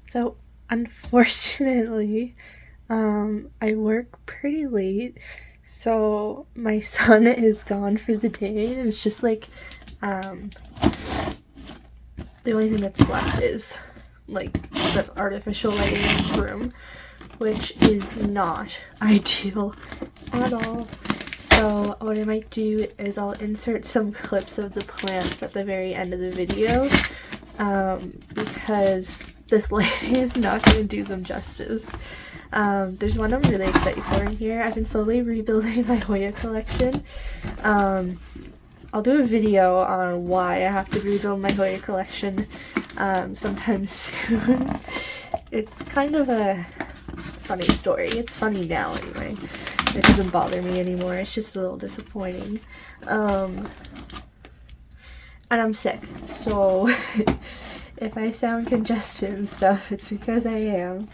So, unfortunately, I work pretty late, so my son is gone for the day, and it's just like, um, the only thing that's left is like the artificial lighting in his room, which is not ideal at all. So what I might do is I'll insert some clips of the plants at the very end of the video, because this lighting is not going to do them justice. There's one I'm really excited for in here. I've been slowly rebuilding my Hoya collection. I'll do a video on why I have to rebuild my Hoya collection sometime soon. It's kind of a funny story. It's funny now anyway. It doesn't bother me anymore. It's just a little disappointing. And I'm sick, so if I sound congested and stuff, it's because I am.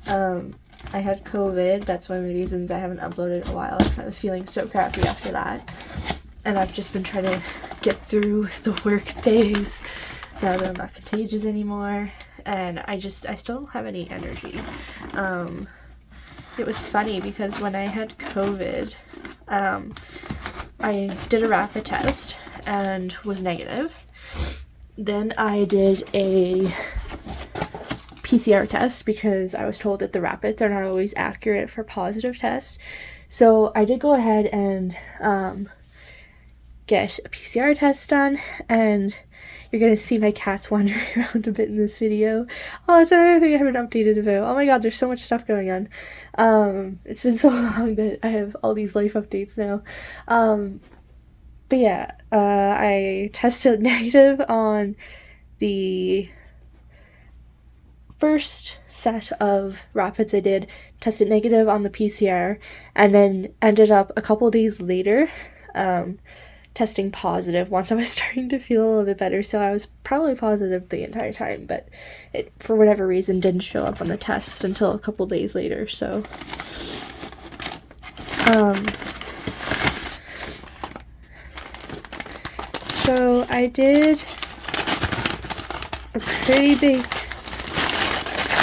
I had COVID. That's one of the reasons I haven't uploaded in a while, because I was feeling so crappy after that. And I've just been trying to get through the work days now that I'm not contagious anymore. And I still don't have any energy. It was funny because when I had COVID, I did a rapid test and was negative. Then I did a PCR test because I was told that the rapids are not always accurate for positive tests. So I did go ahead and get a PCR test done, and you're gonna see my cats wandering around a bit in this video. Oh, that's another thing I haven't updated about. Oh my god, there's so much stuff going on. It's been so long that I have all these life updates now. But yeah, I tested negative on the first set of rapids I did, tested negative on the PCR, and then ended up a couple days later, testing positive once I was starting to feel a little bit better. So I was probably positive the entire time, but it, for whatever reason, didn't show up on the test until a couple days later. So I did a pretty big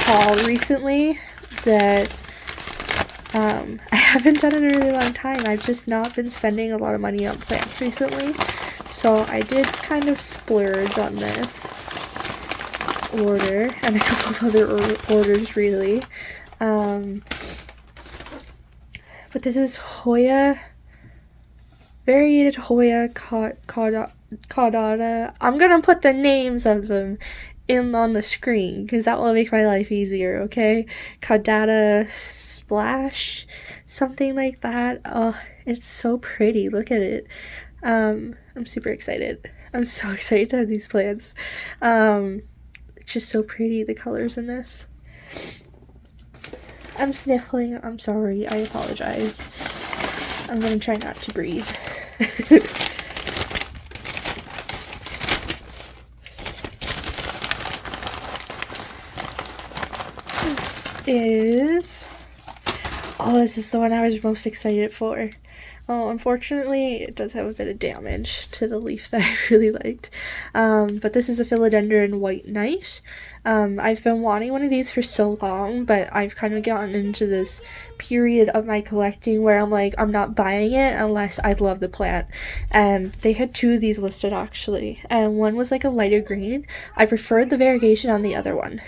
haul recently that I haven't done in a really long time. I've just not been spending a lot of money on plants recently, so I did kind of splurge on this order and a couple of other orders really. But this is Hoya, variegated Hoya caudata. I'm gonna put the names of them in on the screen because that will make my life easier, okay? Caudata Splash, something like that. Oh, it's so pretty. Look at it. I'm super excited. I'm so excited to have these plants. It's just so pretty, the colors in this. I'm sniffling. I'm sorry. I apologize. I'm gonna try not to breathe. This is the one I was most excited for. Oh, unfortunately, it does have a bit of damage to the leaf that I really liked. But this is a Philodendron White Knight. I've been wanting one of these for so long, but I've kind of gotten into this period of my collecting where I'm like, I'm not buying it unless I love the plant. And they had two of these listed actually, and one was like a lighter green. I preferred the variegation on the other one.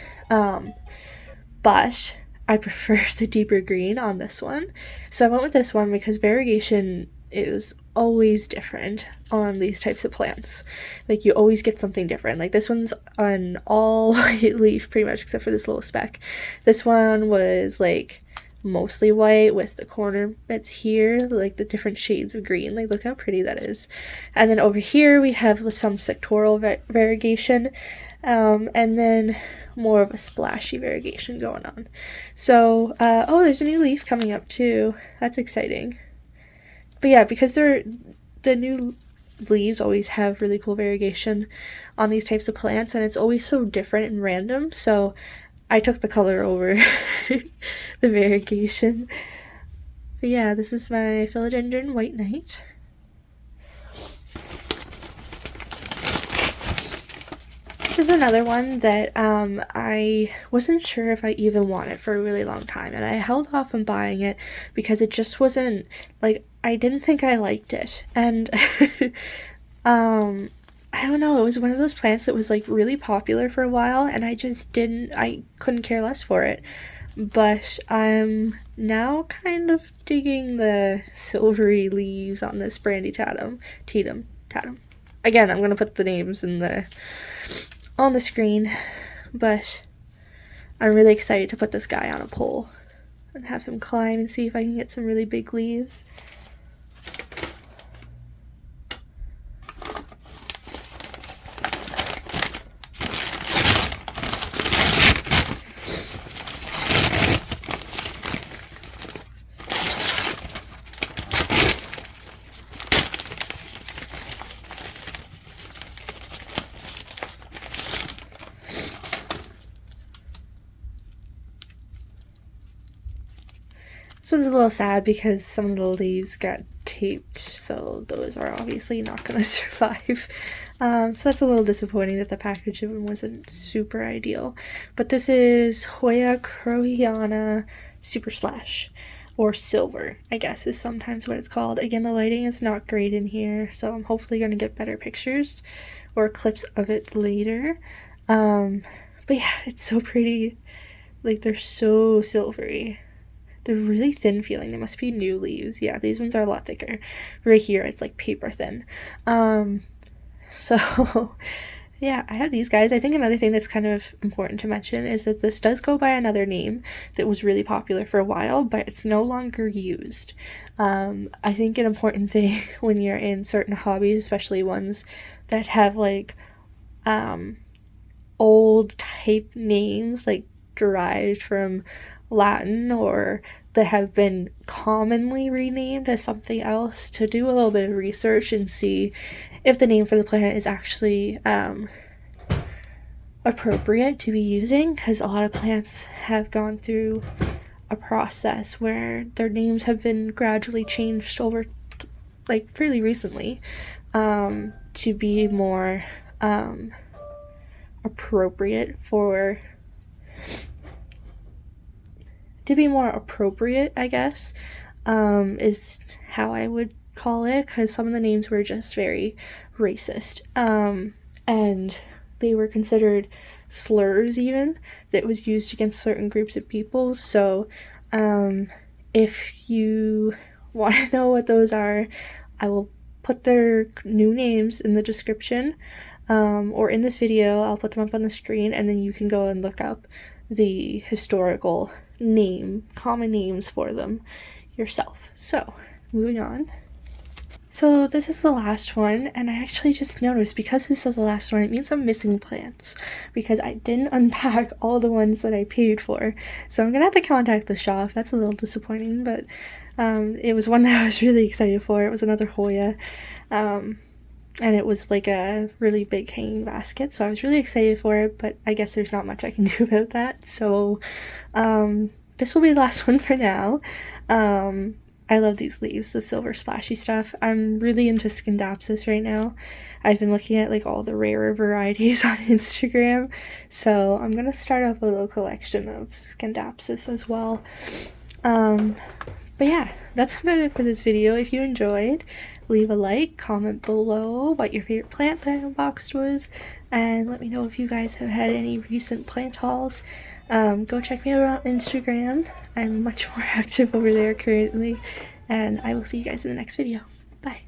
But I prefer the deeper green on this one. So I went with this one because variegation is always different on these types of plants. Like, you always get something different. Like, this one's an all white leaf pretty much except for this little speck. This one was like mostly white with the corner bits here, like the different shades of green. Like, look how pretty that is. And then over here we have some sectoral variegation, and then more of a splashy variegation going on. So, oh, there's a new leaf coming up too. That's exciting. But yeah, because the new leaves always have really cool variegation on these types of plants, and it's always so different and random, so I took the color over the variegation. But yeah, this is my Philodendron White Knight. This this is another one that I wasn't sure if I even wanted for a really long time, and I held off on buying it because it just wasn't, like, I didn't think I liked it. And I don't know, it was one of those plants that was like really popular for a while, and I couldn't care less for it. But I'm now kind of digging the silvery leaves on this Brandy Tatum. Again, I'm gonna put the names on the screen, but I'm really excited to put this guy on a pole and have him climb and see if I can get some really big leaves. This one's a little sad because some of the leaves got taped, so those are obviously not going to survive. So that's a little disappointing that the packaging wasn't super ideal. But this is Hoya Crowleyana Super Splash, or Silver, I guess is sometimes what it's called. Again, the lighting is not great in here, so I'm hopefully going to get better pictures or clips of it later. But yeah, it's so pretty. Like, they're so silvery. They're really thin feeling. They must be new leaves. Yeah, these ones are a lot thicker. Right here, it's like paper thin. So yeah, I have these guys. I think another thing that's kind of important to mention is that this does go by another name that was really popular for a while, but it's no longer used. I think an important thing when you're in certain hobbies, especially ones that have like old type names, like derived from Latin, or that have been commonly renamed as something else, to do a little bit of research and see if the name for the plant is actually appropriate to be using, because a lot of plants have gone through a process where their names have been gradually changed over like fairly recently to be more appropriate I guess, is how I would call it, because some of the names were just very racist, and they were considered slurs even that was used against certain groups of people. So if you want to know what those are, I will put their new names in the description, or in this video. I'll put them up on the screen, and then you can go and look up the historical common names for them yourself. So moving on. So this is the last one, and I actually just noticed, because this is the last one, it means I'm missing plants, because I didn't unpack all the ones that I paid for. So I'm gonna have to contact the shop. That's a little disappointing, but it was one that I was really excited for. It was another Hoya, and it was like a really big hanging basket, so I was really excited for it, but I guess there's not much I can do about that. So this will be the last one for now. I love these leaves, the silver splashy stuff. I'm really into Scindapsus right now. I've been looking at like all the rarer varieties on Instagram, so I'm gonna start up a little collection of Scindapsus as well. But yeah, that's about it for this video. If you enjoyed, leave a like, comment below what your favorite plant that I unboxed was, and let me know if you guys have had any recent plant hauls. Go check me out on Instagram. I'm much more active over there currently, and I will see you guys in the next video. Bye.